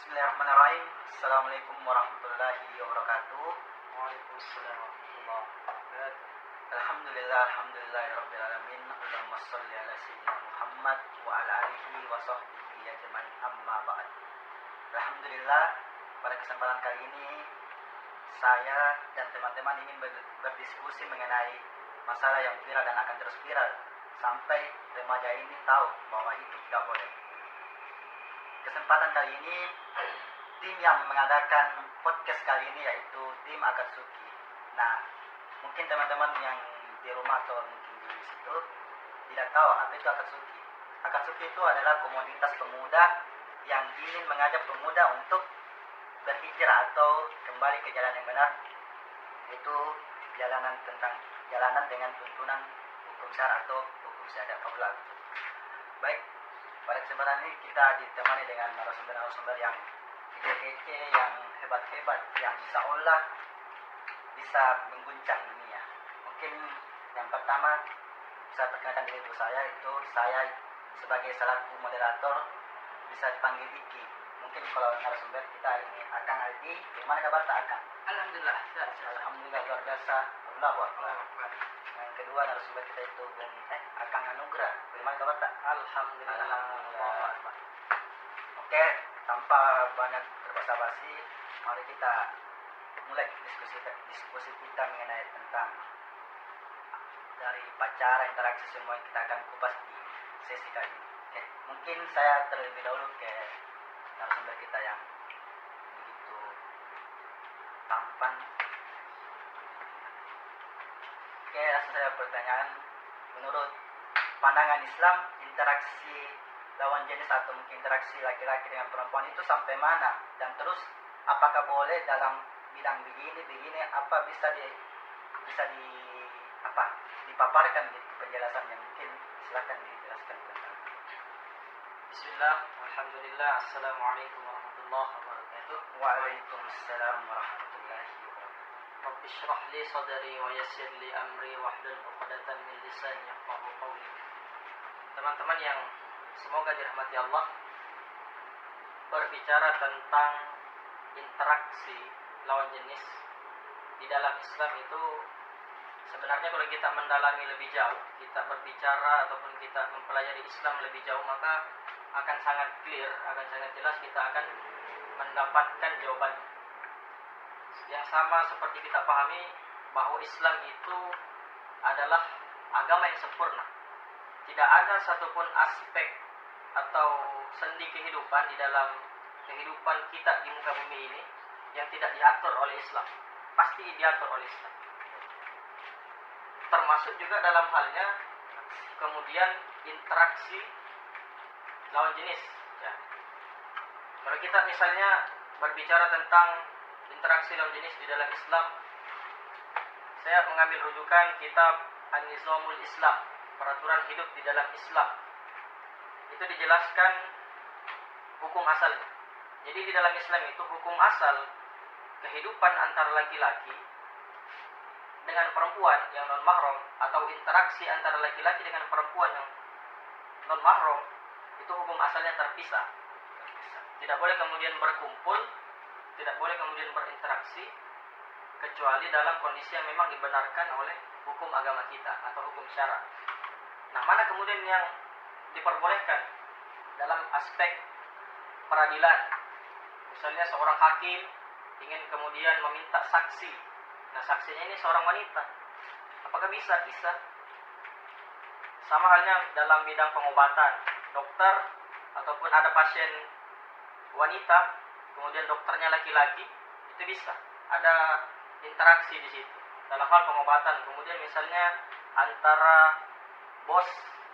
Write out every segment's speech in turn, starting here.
Bismillahirrahmanirrahim. Assalamualaikum warahmatullahi wabarakatuh. Waalaikumsalam warahmatullahi wabarakatuh. Rabbil alamin. Allahumma shalli ala sayyidina Muhammad wa ala alihi wa sahbihi ajmain, amma ba'd. Alhamdulillah, pada kesempatan kali ini saya dan teman-teman ingin berdiskusi mengenai masalah yang viral dan akan terus viral sampai remaja ini tahu bahwa itu tidak boleh. Kesempatan kali ini tim yang mengadakan podcast kali ini yaitu tim Akatsuki. Nah, mungkin teman-teman yang di rumah atau mungkin di situ tidak tahu apa itu Akatsuki. Akatsuki itu adalah komunitas pemuda yang ingin mengajak pemuda untuk berhijrah atau kembali ke jalan yang benar, itu jalanan dengan tuntunan hukum syara atau hukum syahadat Allah. Baik, pada kesempatan ini kita ditemani dengan narasumber-narasumber yang kece-kece, yang hebat-hebat, yang insya Allah bisa mengguncang dunia. Mungkin yang pertama saya perkenalkan diri saya, itu saya sebagai salah satu moderator, bisa dipanggil Diki. Mungkin kalau narasumber kita ini Akang Aldi. Gimana kabar tak Akang? Alhamdulillah, Alhamdulillah luar biasa. Allahu Akbar. Yang kedua narasumber kita itu Akang Anugrah. Bagaimana kabar tak? Alhamdulillah. Oke, tanpa banyak berbasa-basi, mari kita mulai diskusi kita mengenai tentang dari pacaran, interaksi, semua kita akan kupas di sesi kali ini. Oke, mungkin saya terlebih dahulu ke narasumber kita yang begitu tampan. Oke, langsung saya pertanyaan, menurut pandangan Islam, interaksi lawan jenis atau mungkin interaksi laki-laki dengan perempuan itu sampai mana, dan terus apakah boleh dalam bidang begini apa bisa dipaparkan gitu penjelasannya. Mungkin silakan dijelaskan tentang. Bismillah, alhamdulillah, assalamualaikum warahmatullahi wabarakatuh. Waalaikumsalam warahmatullahi wabarakatuh. Rabbi shrah li sadri wa yassir li amri wahlul 'uqdatam min lisani yafqahu qawli. Teman-teman yang semoga dirahmati Allah, berbicara tentang interaksi lawan jenis di dalam Islam itu sebenarnya kalau kita mendalami lebih jauh, kita berbicara ataupun kita mempelajari Islam lebih jauh, maka akan sangat clear, akan sangat jelas, kita akan mendapatkan jawabannya. Yang sama seperti kita pahami bahwa Islam itu adalah agama yang sempurna. Tidak ada satupun aspek atau sendi kehidupan di dalam kehidupan kita di muka bumi ini yang tidak diatur oleh Islam. Pasti diatur oleh Islam. Termasuk juga dalam halnya kemudian interaksi lawan jenis. Ya. Kalau kita misalnya berbicara tentang interaksi lawan jenis di dalam Islam, saya mengambil rujukan kitab An-Nizamul Islam, peraturan hidup di dalam Islam. Itu dijelaskan hukum asalnya. Jadi di dalam Islam itu hukum asal kehidupan antara laki-laki dengan perempuan yang non mahram atau interaksi antara laki-laki dengan perempuan yang non mahram itu hukum asalnya terpisah. Tidak boleh kemudian berkumpul, tidak boleh kemudian berinteraksi kecuali dalam kondisi yang memang dibenarkan oleh hukum agama kita atau hukum syara. Nah, mana kemudian yang diperbolehkan dalam aspek peradilan? Misalnya seorang hakim ingin kemudian meminta saksi. Nah, saksinya ini seorang wanita. Apakah bisa? Bisa. Sama halnya dalam bidang pengobatan. Dokter ataupun ada pasien wanita, kemudian dokternya laki-laki, itu bisa. Ada interaksi di situ. Dalam hal pengobatan, kemudian misalnya antara bos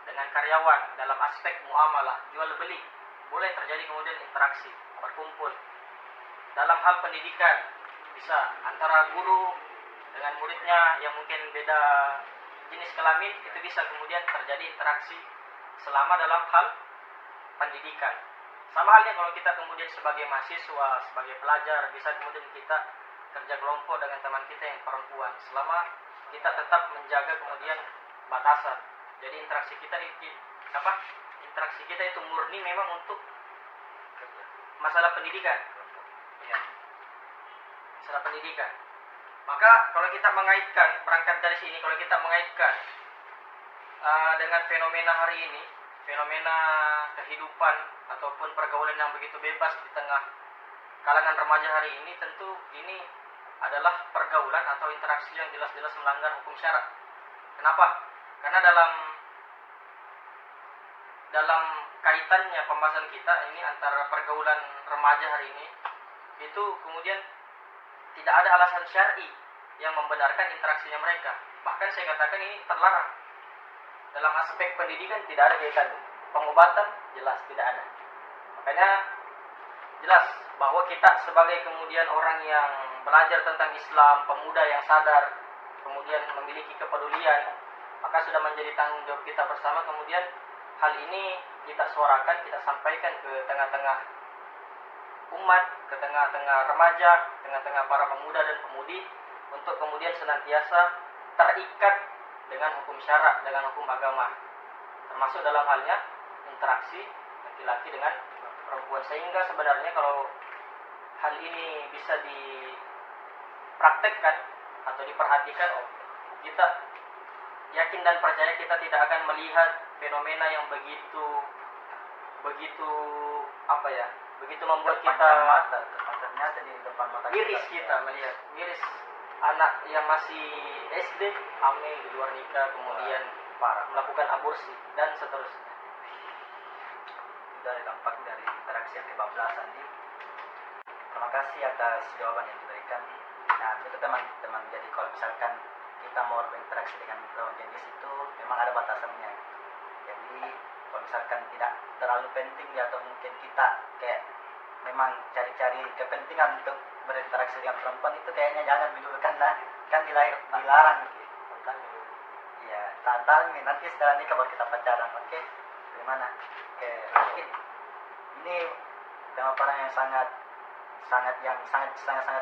dengan karyawan dalam aspek muamalah, jual beli, boleh terjadi kemudian interaksi, berkumpul. Dalam hal pendidikan, bisa antara guru dengan muridnya yang mungkin beda jenis kelamin, itu bisa kemudian terjadi interaksi selama dalam hal pendidikan. Sama halnya kalau kita kemudian sebagai mahasiswa, sebagai pelajar, bisa kemudian kita kerja kelompok dengan teman kita yang perempuan, selama kita tetap menjaga kemudian batasan. Jadi interaksi kita itu murni memang untuk masalah pendidikan. Ya, masalah pendidikan. Maka kalau kita mengaitkan, berangkat dari sini, kalau kita mengaitkan dengan fenomena hari ini, fenomena kehidupan ataupun pergaulan yang begitu bebas di tengah kalangan remaja hari ini, tentu ini adalah pergaulan atau interaksi yang jelas-jelas melanggar hukum syarak. Kenapa? Karena dalam kaitannya pembahasan kita ini antara pergaulan remaja hari ini, itu kemudian tidak ada alasan syar'i yang membenarkan interaksinya mereka. Bahkan saya katakan ini terlarang. Dalam aspek pendidikan tidak ada kaitannya. Pengobatan jelas tidak ada. Makanya jelas bahwa kita sebagai kemudian orang yang belajar tentang Islam, pemuda yang sadar, kemudian memiliki kepedulian, maka sudah menjadi tanggung jawab kita bersama kemudian hal ini kita suarakan, kita sampaikan ke tengah-tengah umat, ke tengah-tengah remaja, tengah-tengah para pemuda dan pemudi, untuk kemudian senantiasa terikat dengan hukum syarak, dengan hukum agama, termasuk dalam halnya interaksi laki-laki dengan perempuan. Sehingga sebenarnya kalau hal ini bisa dipraktekkan atau diperhatikan, kita yakin dan percaya kita tidak akan melihat fenomena yang begitu membuat kita ternyata di depan mata miris, kita melihat miris anak yang masih SD hamil di luar nikah, kemudian melakukan aborsi dan seterusnya. Dari dampak dari interaksi yang kebablasan ini. Terima kasih atas jawaban yang diberikan. Nah, itu teman-teman, jadi kalau misalkan kita mau berinteraksi dengan lawan jenis itu memang ada batasannya. Jadi kalau misalkan tidak terlalu penting atau mungkin kita kayak memang cari-cari kepentingan untuk berinteraksi dengan perempuan, itu kayaknya jangan dulu, karena kan dilarang gitu. Iya, tahan nih, nanti setelah nikah baru kita pacaran. Oke, gimana? Oke, mungkin ini pemaparan yang sangat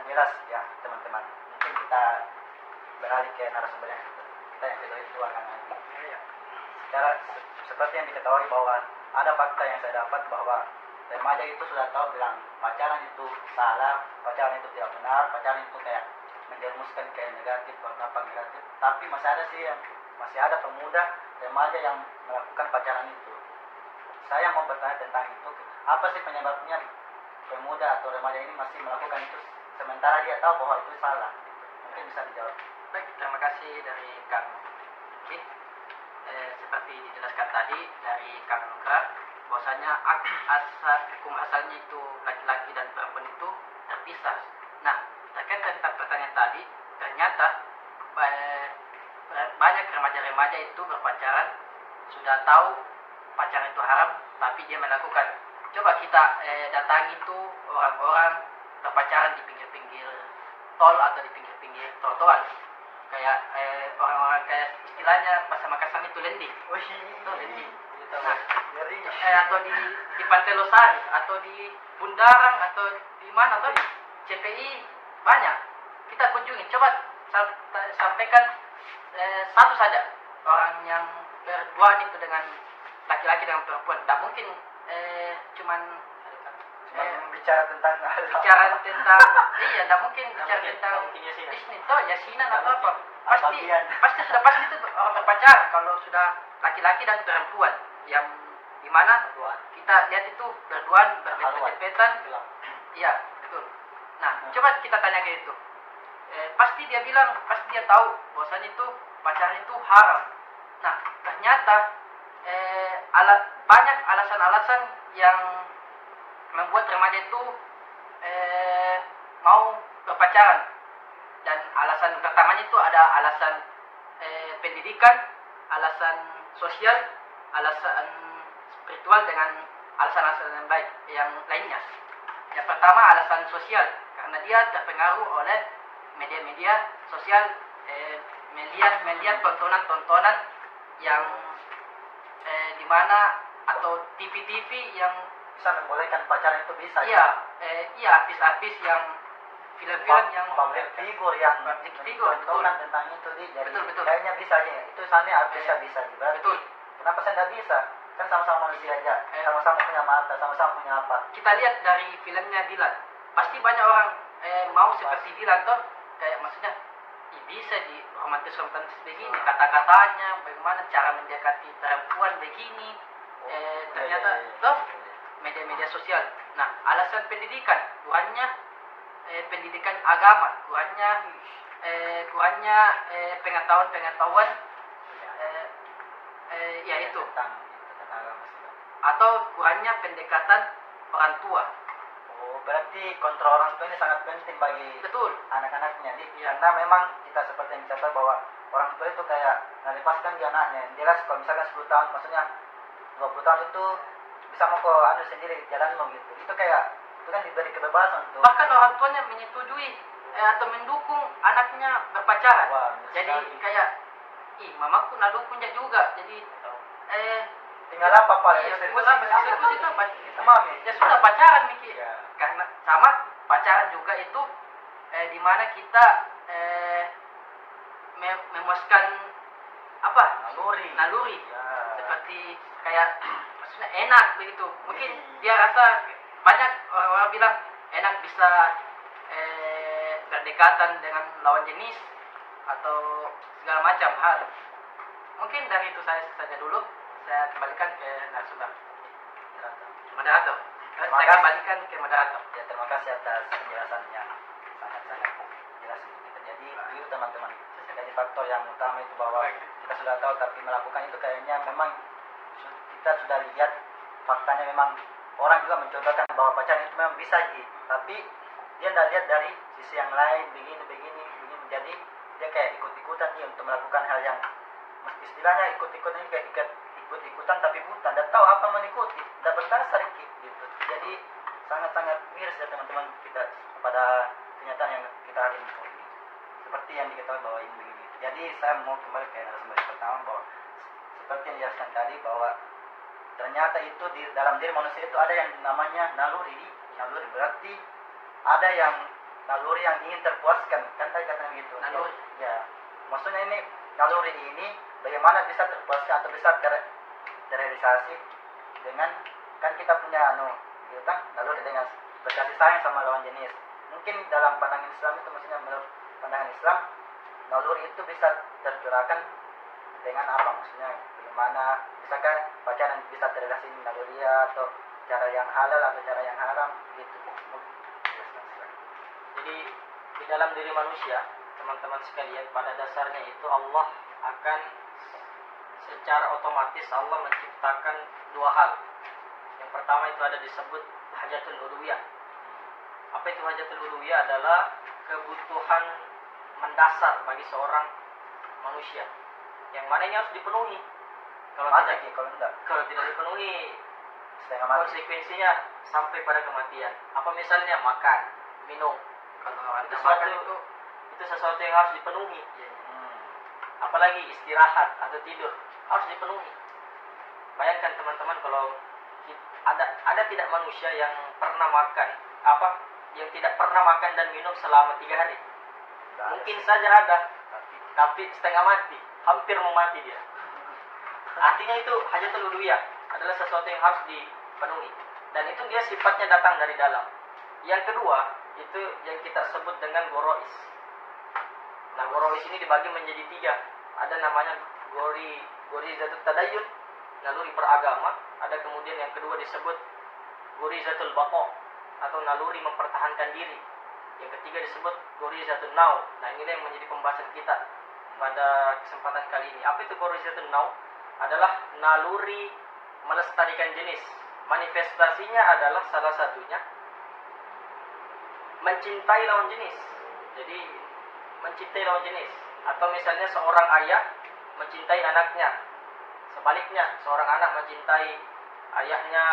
jelas ya teman-teman. Mungkin kita beralih ke narasumber yang kita yang kedua itu akan lagi. Seperti yang diketahui bahwa ada fakta yang saya dapat bahwa remaja itu sudah tahu bilang pacaran itu salah, pacaran itu tidak benar, pacaran itu kayak menjerumuskan kayak negatif, dampak negatif. Tapi masih ada pemuda remaja yang melakukan pacaran itu. Saya mau bertanya tentang itu, apa sih penyebabnya pemuda atau remaja ini masih melakukan itu sementara dia tahu bahwa itu salah? Mungkin bisa dijawab. Baik, terima kasih dari Kang Kit. Seperti dijelaskan tadi dari Kang Nugra, bahwasanya hukum asalnya itu laki-laki dan perempuan itu terpisah. Nah, terkait tentang pertanyaan tadi, ternyata banyak remaja-remaja itu berpacaran, sudah tahu pacaran itu haram, tapi dia melakukan. Coba kita datangi itu orang-orang berpacaran di pinggir-pinggir tol atau di pinggir-pinggir trotoar, kayak orang-orang kayak istilahnya bahasa Makassar itu lending. Itu lending. Nah, atau di Pantai Losari atau di Bundaran atau di mana, atau di CPI banyak kita kunjungi. Coba sampaikan satu saja orang yang berduaan itu dengan laki-laki dengan perempuan. Tidak mungkin cuman bicara tentang iya, tidak mungkin bicara tentang bisnis atau yasinan atau apa. Pasti itu orang berpacaran kalau sudah laki-laki dan perempuan yang dimana kita lihat itu berduaan, berbet-betan. Iya, betul. Nah, coba kita tanya ke itu. Pasti dia tahu bahwasanya itu pacaran itu haram. Nah, ternyata banyak alasan-alasan yang membuat remaja itu mau berpacaran, dan alasan pertamanya itu ada alasan pendidikan, alasan sosial, alasan spiritual, dengan alasan-alasan yang baik yang lainnya. Yang pertama alasan sosial, karena dia terpengaruh oleh media-media sosial, melihat tontonan-tontonan yang dimana atau TV-TV yang bisa membolehkan pacaran itu bisa. Iya, artis-artis yang film-film yang public figure yang tontonan betul. tentang itu jadi Betul. kayaknya bisa aja itu sana artisnya bisa juga. Betul. Kenapa saya nggak bisa? kan sama-sama manusia aja, sama-sama punya mata, sama-sama punya apa. Kita lihat dari filmnya Dilan, pasti banyak orang mau seperti Dilan toh, kayak maksudnya bisa di romantis begini, kata-katanya bagaimana cara mendekati perempuan begini, ternyata toh media-media sosial. Nah, alasan pendidikan kurangnya pendidikan agama, kurangnya pengetahuan ya itu, tentang agama sih, Pak. atau kurangnya pendekatan orang tua. Oh, berarti kontrol orang tua ini sangat penting bagi Betul. anak-anaknya nih. Iya. Karena memang kita seperti yang kita tahu bahwa orang tua itu kayak melepaskan dia anaknya. Dia kan kalau misalkan 10 tahun, maksudnya 20 tahun itu bisa mau ke anu sendiri jalan mau gitu. Itu kan diberi kebebasan tuh. Bahkan orang tuanya menyetujui atau mendukung anaknya berpacaran. Wah, Jadi sekali. kayak mamaku nadukun juga. Jadi Tinggal apa Pak? iya, Eksekusi eksekusi itu apa? Kita mami. Ya sudah pacaran Miki. Iya. Karena sama pacaran juga itu di mana kita memuaskan apa? Naluri. Ya. Seperti kayak maksudnya enak begitu. Mungkin dia rasa banyak orang-orang bilang enak bisa berdekatan dengan lawan jenis atau segala macam hal. Mungkin dari itu saja dulu. Saya kembalikan ke narasumber. Moderator. Terima Saya kasih. kembalikan ke moderator. Ya, terima kasih atas penjelasan yang sangat-sangat jelas untuk kita. Jadi itu teman-teman. Jadi faktor yang utama itu bahwa kita sudah tahu tapi melakukan itu kayaknya memang kita sudah lihat faktanya memang orang juga mencontohkan bahwa pacaran itu memang bisa tapi dia tidak lihat dari sisi yang lain begini. Jadi dia kayak ikut-ikutan nih untuk melakukan hal yang istilahnya ikut-ikutan ini kayak ikut-ikutan tapi bukan, tidak tahu apa mengikuti, tidak berdasar gitu. Jadi sangat-sangat miris ya teman-teman kita pada kenyataan yang kita hari ini. Seperti yang diketahui bahwa ini begini. Jadi saya mau kembali ke narasumber pertama bahwa seperti yang dijelaskan tadi bahwa ternyata itu di dalam diri manusia itu ada yang namanya naluri berarti ada yang naluri yang ingin terpuaskan, kan tadi katanya begitu. Naluri. Ya, maksudnya ini naluri ini bagaimana bisa terpuaskan atau bisa terrealisasi dengan kan kita punya gitu kan naluri dengan berkasih sayang sama lawan jenis. Mungkin dalam pandangan Islam itu maksudnya menurut pandangan Islam naluri itu bisa tercurahkan dengan apa, maksudnya bagaimana misalkan pacaran bisa terrelasi naluri atau cara yang halal atau cara yang haram gitu. Jadi di dalam diri manusia, teman-teman sekalian, pada dasarnya itu Allah akan secara otomatis Allah menciptakan dua hal. Yang pertama itu ada disebut hajatul uluhiyah. Apa itu hajatul uluhiyah? Adalah kebutuhan mendasar bagi seorang manusia, yang mana ini harus dipenuhi. Kalau tidak dipenuhi, setengah mati. konsekuensinya sampai pada kematian. Apa misalnya makan, minum. Kalau Anda Itu makan itu sesuatu yang harus dipenuhi. Apalagi istirahat atau tidur harus dipenuhi. Bayangkan teman-teman kalau ada tidak manusia yang pernah makan yang tidak pernah makan dan minum selama 3 hari. Mungkin saja ada, tapi setengah mati, hampir mau mati dia. Artinya itu hajatul uluhiyah adalah sesuatu yang harus dipenuhi, dan itu dia sifatnya datang dari dalam. Yang kedua itu yang kita sebut dengan gorois. Nah, gorois ini dibagi menjadi 3. Ada namanya gorizatul tadayyun, naluri peragama. Ada kemudian yang kedua disebut gorizatul baqa atau naluri mempertahankan diri. Yang ketiga disebut gorizatul nau. Nah, inilah yang menjadi pembahasan kita pada kesempatan kali ini. Apa itu gorizatul nau? Adalah naluri melestarikan jenis. Manifestasinya adalah salah satunya mencintai lawan jenis. Jadi mencintai lawan jenis, atau misalnya seorang ayah mencintai anaknya, sebaliknya seorang anak mencintai ayahnya,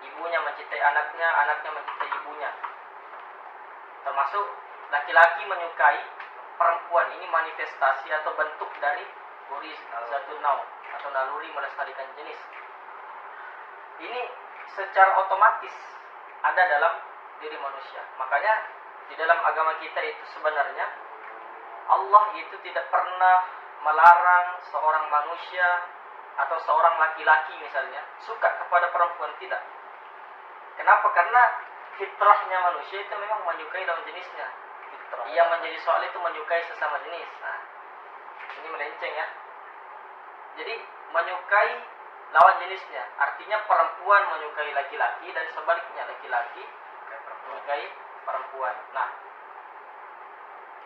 ibunya mencintai anaknya, anaknya mencintai ibunya. Termasuk laki-laki menyukai perempuan, ini manifestasi atau bentuk dari gorizatul nau atau naluri melestarikan jenis. Ini secara otomatis ada dalam diri manusia. Makanya di dalam agama kita itu sebenarnya Allah itu tidak pernah melarang seorang manusia atau seorang laki-laki misalnya suka kepada perempuan, tidak. Kenapa? Karena fitrahnya manusia itu memang menyukai lawan jenisnya. Yang menjadi soal itu menyukai sesama jenis. Nah, ini melenceng ya. Jadi menyukai lawan jenisnya, artinya perempuan menyukai laki-laki dan sebaliknya laki-laki menyukai perempuan. Nah,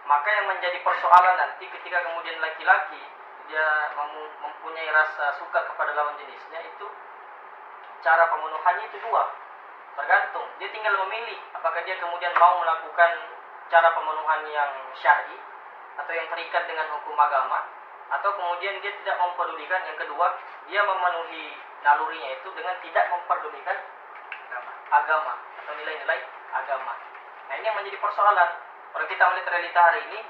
maka yang menjadi persoalan nanti ketika kemudian laki-laki dia mempunyai rasa suka kepada lawan jenisnya, itu cara pemenuhannya itu dua, tergantung. Dia tinggal memilih apakah dia kemudian mau melakukan cara pemenuhan yang syar'i atau yang terikat dengan hukum agama, atau kemudian dia tidak mempedulikan. Yang kedua, dia memenuhi nalurinya itu dengan tidak mempedulikan agama atau nilai-nilai agama. Nah, ini yang menjadi persoalan. Kalau kita melihat realita hari ini,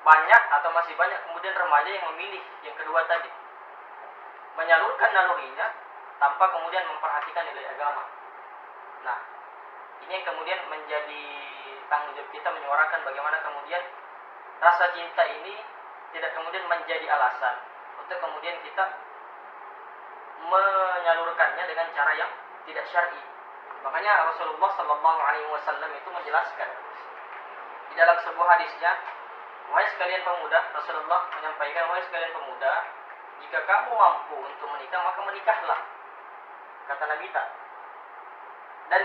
banyak atau masih banyak kemudian remaja yang memilih yang kedua tadi, menyalurkan nalurinya tanpa kemudian memperhatikan nilai agama. Nah, ini yang kemudian menjadi tanggung jawab kita menyuarakan bagaimana kemudian rasa cinta ini tidak kemudian menjadi alasan untuk kemudian kita menyalurkannya dengan cara yang tidak syar'i. Makanya Rasulullah Sallallahu Alaihi Wasallam itu menjelaskan di dalam sebuah hadisnya, wahai sekalian pemuda, Rasulullah menyampaikan, wahai sekalian pemuda, jika kamu mampu untuk menikah maka menikahlah, kata Nabi kita. Dan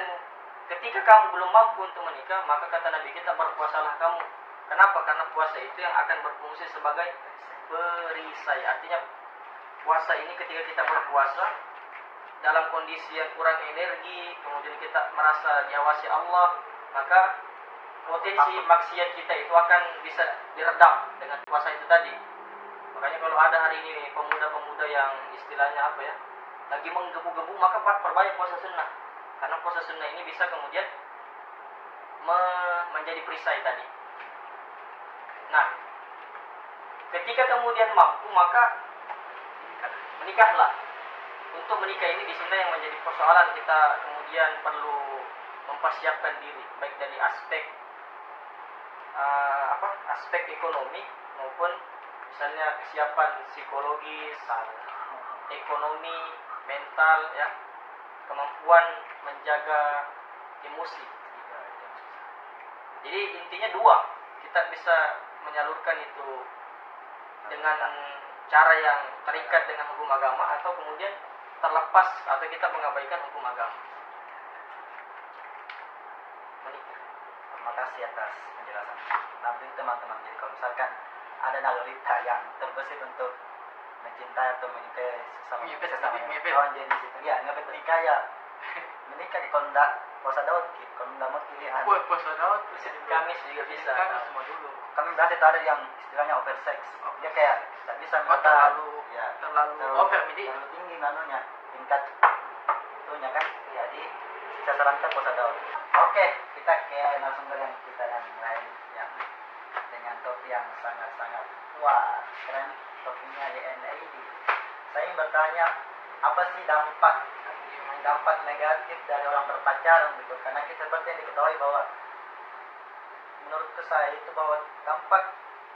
ketika kamu belum mampu untuk menikah, maka kata Nabi kita, berpuasalah kamu. Kenapa? Karena puasa itu yang akan berfungsi sebagai perisai. Artinya puasa ini ketika kita berpuasa dalam kondisi yang kurang energi, kemudian kita merasa diawasi Allah, maka potensi maksiat kita itu akan bisa diredam dengan puasa itu tadi. Makanya kalau ada hari ini pemuda-pemuda yang istilahnya apa ya, lagi menggebu-gebu, maka perbanyak puasa sunnah. Karena puasa sunnah ini bisa kemudian menjadi perisai tadi. Nah, ketika kemudian mampu, maka menikahlah. Untuk menikah ini di sini yang menjadi persoalan, kita kemudian perlu mempersiapkan diri, baik dari aspek aspek ekonomi maupun misalnya kesiapan psikologis, ekonomi, mental, ya, kemampuan menjaga emosi. Jadi intinya dua, kita bisa menyalurkan itu dengan cara yang terikat dengan hukum agama atau kemudian terlepas atau kita mengabaikan hukum agama. Menikah. Terima kasih atas penjelasan. Nanti teman-teman, jadi kalau misalkan ada nalurita yang terbesit untuk mencintai atau menyukai sesama lawan jenis itu, ya nggak menikah ya menikah. Kalau enggak puasa Daud, kalau enggak mau pilihan. Puasa Daud, Kamis juga bisa. Kamis semua dulu. Kami bahas itu ada yang istilahnya oversex. Dia kayak tidak bisa terlalu over terlalu tinggi manunya, tingkat itunya kan. Jadi saya sarankan puasa Daud. Oke, kita kayak narasumber yang kita yang lain yang dengan topik yang sangat-sangat wah keren, topiknya YNAID. Saya ingin bertanya, apa sih dampak negatif dari orang berpacaran gitu? Karena kita seperti yang diketahui bahwa menurut saya itu bahwa dampak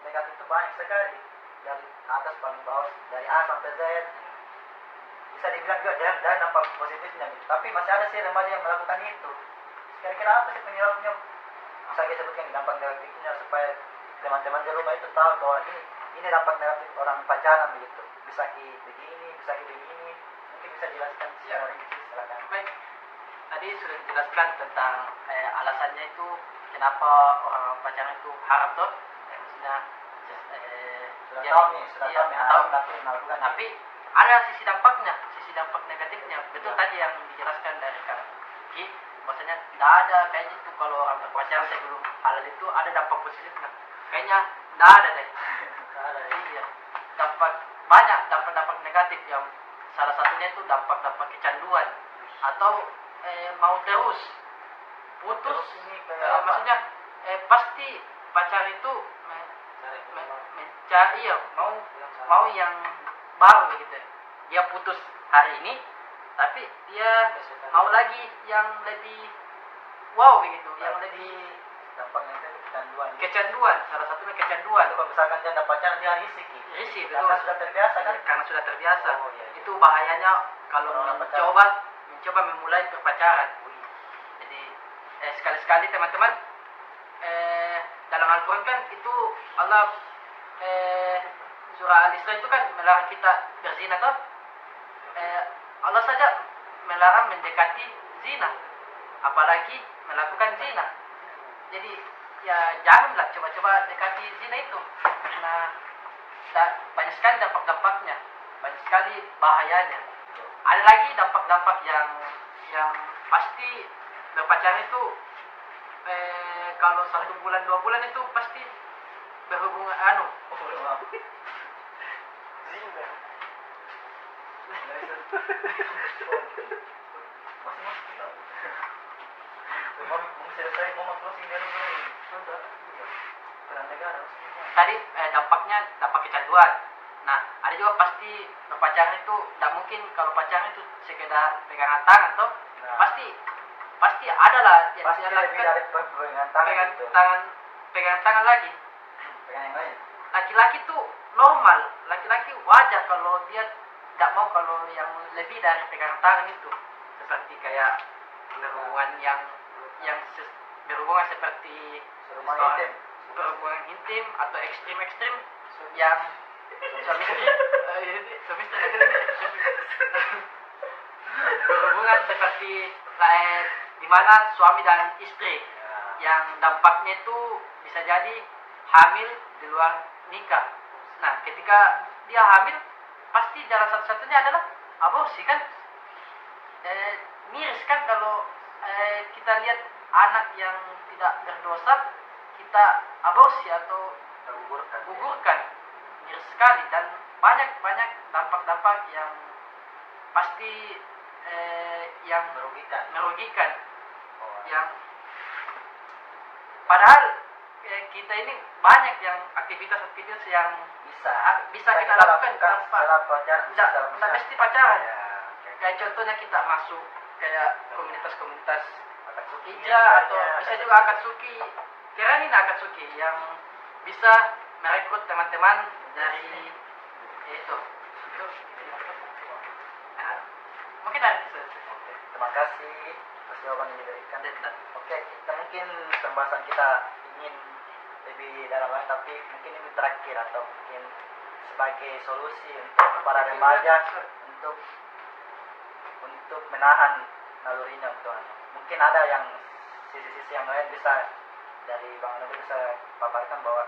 negatif itu banyak sekali, dari atas paling bawah, dari A sampai Z. Bisa dibilang juga dari dampak positifnya gitu. Tapi masih ada sih remaja yang melakukan itu. Kira-kira apa sih penyebabnya? Saya sebutkan dampak negatifnya supaya teman-teman di rumah itu tahu bahwa ini dampak negatif orang pacaran begitu. Bisa begini, bisa begini. Mungkin bisa jelaskan secara rinci, silakan. Baik, tadi sudah dijelaskan tentang alasannya itu kenapa orang pacaran itu haram tuh. Maksudnya sudah tahu nih haram tapi melakukan. Tapi ada sisi dampak negatifnya. Betul tadi yang dijelaskan dari Kang Ki, maksudnya tidak ada kayaknya itu kalau orang berpacaran sebelum halal itu ada dampak positifnya. Kayaknya tidak ada deh. Iya, banyak dampak negatif yang salah satunya itu dampak kecanduan atau mau terus putus. Maksudnya pasti pacar itu mencari mau yang baru gitu. Dia putus hari ini tapi dia mau lagi yang lebih wow gitu, yang lebih dampaknya itu kecanduan. Kecanduan, salah satunya kecanduan. Kalau misalkan dia dapat pacar dia risik gitu. Risih, betul. Karena sudah terbiasa kan. Karena sudah terbiasa. Oh, iya, iya. Itu bahayanya kalau Orang mencoba memulai berpacaran. Jadi sekali-sekali teman-teman, dalam Al-Quran kan itu Allah surah Al-Isra itu kan melarang kita berzina toh. Allah saja melarang mendekati zina, apalagi melakukan zina. Jadi ya janganlah coba-coba dekati zina itu, karena banyak sekali dampak-dampaknya, banyak sekali bahayanya. Ada lagi dampak-dampak yang pasti berpacaran itu, kalau 1 bulan 2 bulan itu pasti berhubungan Zina. Mau selesai, mau closing dulu ini. Peran negara. tadi dampak kecanduan. Nah, ada juga pasti berpacaran itu tidak mungkin kalau pacaran itu sekedar pegangan tangan toh. Nah. Pasti ada lah yang Pasti dia lebih lakukan, dari pegangan tangan itu. pegangan tangan lagi. Pegangan yang lain. Laki-laki tuh normal, laki-laki wajar kalau dia tidak mau kalau yang lebih dari pegangan tangan itu, seperti kayak berhubungan berhubungan seperti berhubungan intim atau ekstrim yang suami istri berhubungan seperti di mana suami dan istri yang dampaknya itu bisa jadi hamil di luar nikah. Nah, ketika dia hamil pasti jalan satu-satunya adalah aborsi kan. Miris kan kalau kita lihat anak yang tidak berdosa kita aborsi atau gugurkan. Miris sekali dan banyak dampak-dampak yang pasti yang merugikan. Yang padahal kita ini banyak yang aktivitas yang bisa kita lakukan tanpa tidak mesti pacaran. Kayak contohnya kita masuk kayak komunitas hijrah atau bisa juga Akatsuki. Kira ini Akatsuki yang bisa merekrut teman-teman dari itu. Nah, mungkin ada Terima kasih atas jawaban yang diberikan. Oke, kita mungkin pembahasan kita ingin lebih dalam lagi, tapi mungkin ini terakhir atau mungkin sebagai solusi untuk para remaja untuk menahan nalurinya untuk mungkin ada yang sisi-sisi yang lain bisa dari Bang Nabi bisa paparkan bahwa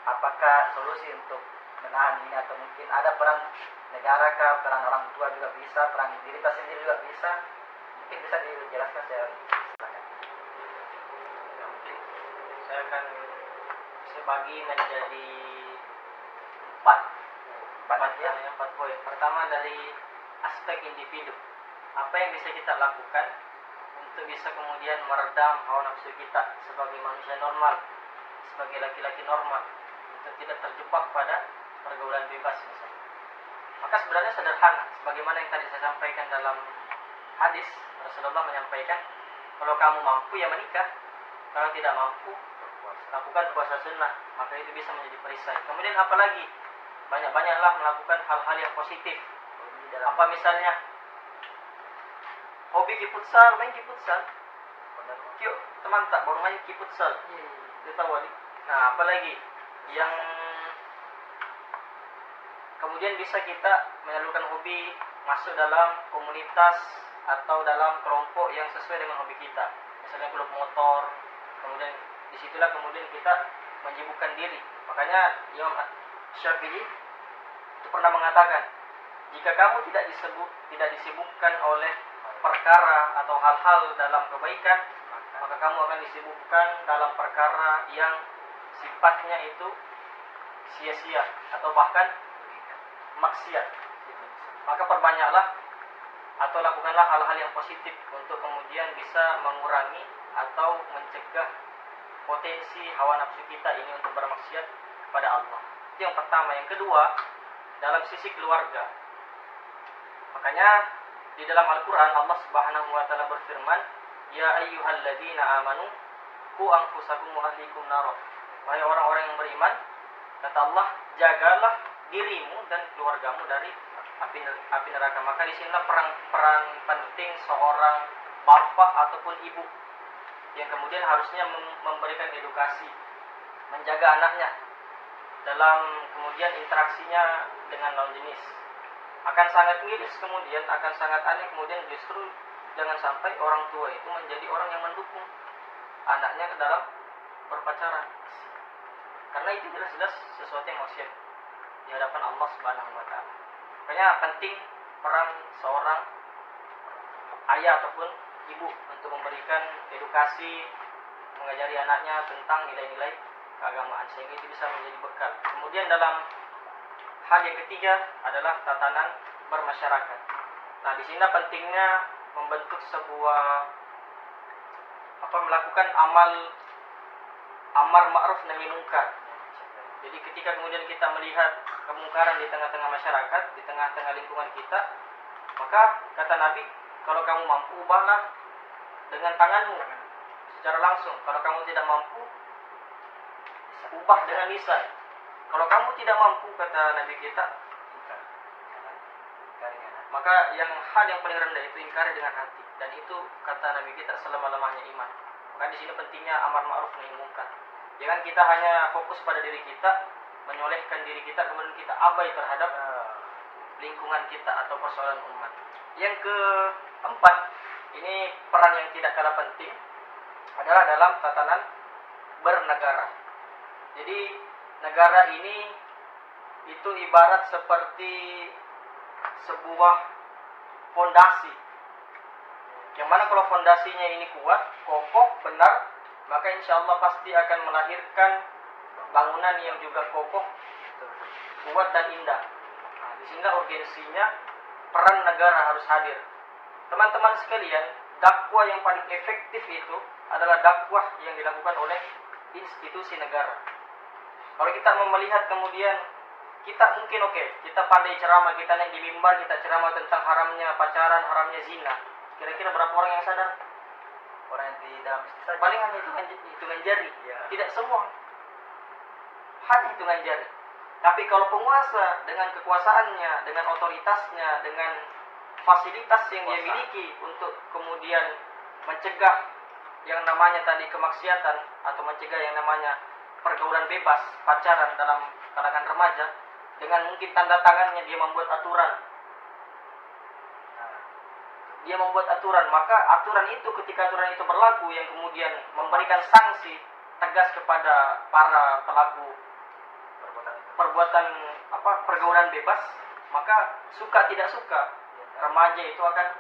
apakah solusi untuk menahan ini atau mungkin ada peran negara kah, peran orang tua juga bisa, peran diri kita sendiri juga bisa, mungkin bisa dijelaskan saya silakan. Ya, mungkin saya akan bagi menjadi 4 poin. Pertama dari aspek individu, apa yang bisa kita lakukan untuk bisa kemudian meredam hawa nafsu kita sebagai manusia normal, sebagai laki-laki normal, untuk tidak terjebak pada pergaulan bebas misalnya. Maka sebenarnya sederhana, sebagaimana yang tadi saya sampaikan dalam hadis, Rasulullah menyampaikan, kalau kamu mampu ya menikah, kalau tidak mampu lakukan puasa sunnah, maka itu bisa menjadi perisai. Kemudian apalagi banyak-banyaklah melakukan hal-hal yang positif. Apa misalnya hobi kiputsal, main kiputsal. Yuk teman tak baru main kiputsal. Kita wali. Nah, apalagi yang kemudian bisa kita menyalurkan hobi masuk dalam komunitas atau dalam kelompok yang sesuai dengan hobi kita. Misalnya klub motor. Kemudian disitulah kemudian kita menyibukkan diri. Makanya Imam Syafi'i itu pernah mengatakan, jika kamu tidak disibukkan oleh perkara atau hal-hal dalam kebaikan, maka kamu akan disibukkan dalam perkara yang sifatnya itu sia-sia atau bahkan maksiat. Maka perbanyaklah atau lakukanlah hal-hal yang positif untuk kemudian bisa mengurangi atau mencegah potensi hawa nafsu kita ini untuk bermaksiat kepada Allah. Itu yang pertama. Yang kedua, dalam sisi keluarga. Makanya di dalam Al-Quran Allah Subhanahu wa taala berfirman, "Ya ayyuhalladzina amanu Qu anfusakum wa ahlikum nar. Wahai orang-orang yang beriman, kata Allah, jagalah dirimu dan keluargamu dari api neraka. Maka di sinilah peran penting seorang bapak ataupun ibu yang kemudian harusnya memberikan edukasi, menjaga anaknya dalam kemudian interaksinya dengan lawan jenis. Akan sangat miris kemudian, akan sangat aneh kemudian justru jangan sampai orang tua itu menjadi orang yang mendukung anaknya ke dalam berpacaran. Karena itu jelas-jelas sesuatu yang maksiat di hadapan Allah Subhanahu wa taala. Makanya penting peran seorang ayah ataupun ibu untuk memberikan edukasi, mengajari anaknya tentang nilai-nilai keagamaan sehingga itu bisa menjadi bekal. Kemudian dalam hal yang ketiga adalah tatanan bermasyarakat. Nah, di sini pentingnya membentuk sebuah melakukan amar ma'ruf nahi munkar. Jadi ketika kemudian kita melihat kemungkaran di tengah-tengah masyarakat, di tengah-tengah lingkungan kita, maka kata Nabi, kalau kamu mampu ubahlah dengan tanganmu secara langsung. Kalau kamu tidak mampu, ubah dengan lisan. Kalau kamu tidak mampu, kata Nabi kita, maka hal yang paling rendah itu ingkari dengan hati. Dan itu kata Nabi kita selama-lamanya iman. Maka di sini pentingnya amar ma'ruf nahi munkar. Jangan kita hanya fokus pada diri kita, menyolehkan diri kita, kemudian kita abai terhadap lingkungan kita atau persoalan umat. Yang keempat, ini peran yang tidak kalah penting adalah dalam tatanan bernegara. Jadi negara ini itu ibarat seperti sebuah fondasi. Yang mana kalau fondasinya ini kuat, kokoh, benar, maka insya Allah pasti akan melahirkan bangunan yang juga kokoh, kuat dan indah. Nah, di sini urgensinya peran negara harus hadir. Teman-teman sekalian, dakwah yang paling efektif itu adalah dakwah yang dilakukan oleh institusi negara. Kalau kita melihat kemudian kita mungkin kita pandai ceramah, kita naik di mimbar, kita ceramah tentang haramnya pacaran, haramnya zina. Kira-kira berapa orang yang sadar? Orang yang di dalam masjid paling hanya hitungan jari. Ya. Tidak semua, hanya hitungan jari. Tapi kalau penguasa dengan kekuasaannya, dengan otoritasnya, dengan fasilitas yang dia miliki untuk kemudian mencegah yang namanya tadi kemaksiatan atau mencegah yang namanya pergaulan bebas, pacaran dalam kalangan remaja, dengan mungkin tanda tangannya dia membuat aturan. Dia membuat aturan, maka aturan itu ketika aturan itu berlaku yang kemudian memberikan sanksi tegas kepada para pelaku perbuatan pergaulan bebas, maka suka tidak suka remaja itu akan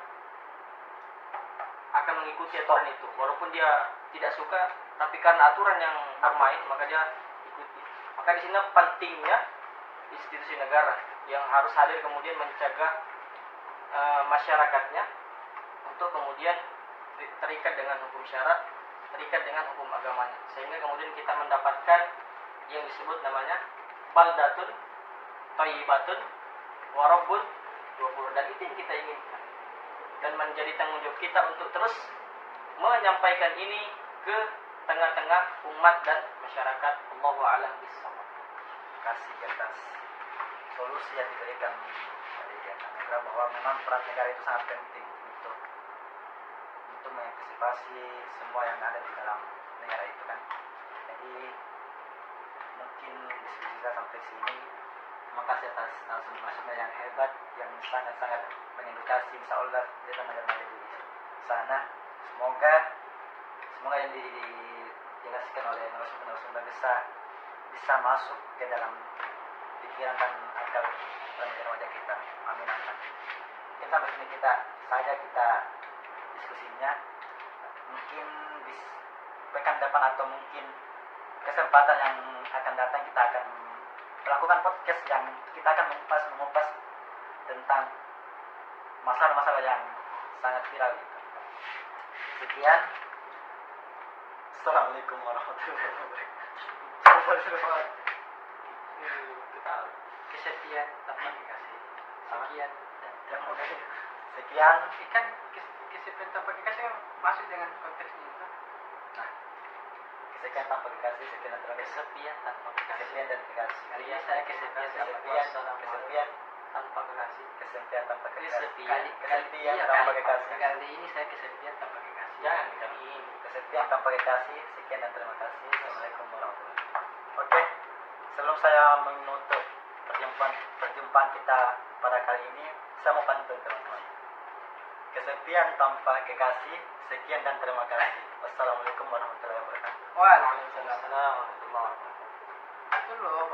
mengikuti aturan itu, walaupun dia tidak suka, tapi karena aturan yang bermain maka dia ikuti. Maka di sini pentingnya institusi negara yang harus hadir kemudian mencegah masyarakatnya untuk kemudian terikat dengan hukum syarat, terikat dengan hukum agamanya, sehingga kemudian kita mendapatkan yang disebut namanya baldatun thayyibatun wa rabbun 20. Dan itu yang kita inginkan, dan menjadi tanggung jawab kita untuk terus menyampaikan ini ke tengah-tengah umat dan masyarakat. Allahu a'lam bishawab. Kasih atas solusi yang diberikan oleh negara, bahwa memang peran negara itu sangat penting untuk mengantisipasi semua yang ada di dalam negara itu kan. Jadi mungkin diskusi kita sampai sini. Terima kasih atas narasumber yang hebat, yang sangat-sangat mengedukasi. Insya Allah kita remaja di sana. Semoga yang dijelaskan oleh narasumber bisa masuk ke dalam pikiran dan akal remaja kita. Amin amin. Mungkin sampai sini kita diskusinya. Mungkin di pekan depan atau mungkin kesempatan yang akan datang kita akan melakukan podcast yang kita akan mengupas tentang masalah-masalah yang sangat viral gitu. Sekian. Assalamualaikum warahmatullahi wabarakatuh. Kesekian, tapi kasih. Sekian. Ikan kesepian tanpa kasih masuk dengan konteksnya itu. Nah, sekian tanpa kekasih, sekian dan terima kasih. Kesepian tanpa kekasih. Kesepian dan kekasih. Kali ini saya kesepian tanpa Kesepian, kekasih. kesepian, Tanpa kekasih. kesepian tanpa kekasih. Kesepian. Kesepian iya, tanpa kali- kekasih. Kali ini saya kesepian tanpa kekasih. Jangan kali ini. Kesepian tanpa kekasih, sekian dan terima kasih. Assalamualaikum warahmatullahi wabarakatuh. Oke, sebelum saya menutup perjumpaan kita pada kali ini, saya mau pantun teman-teman. Kesepian tanpa kekasih, sekian dan terima kasih. Wassalamualaikum warahmatullahi wabarakatuh. Waalaikumsalam. Assalamualaikum warahmatullahi wabarakatuh. Itu loh,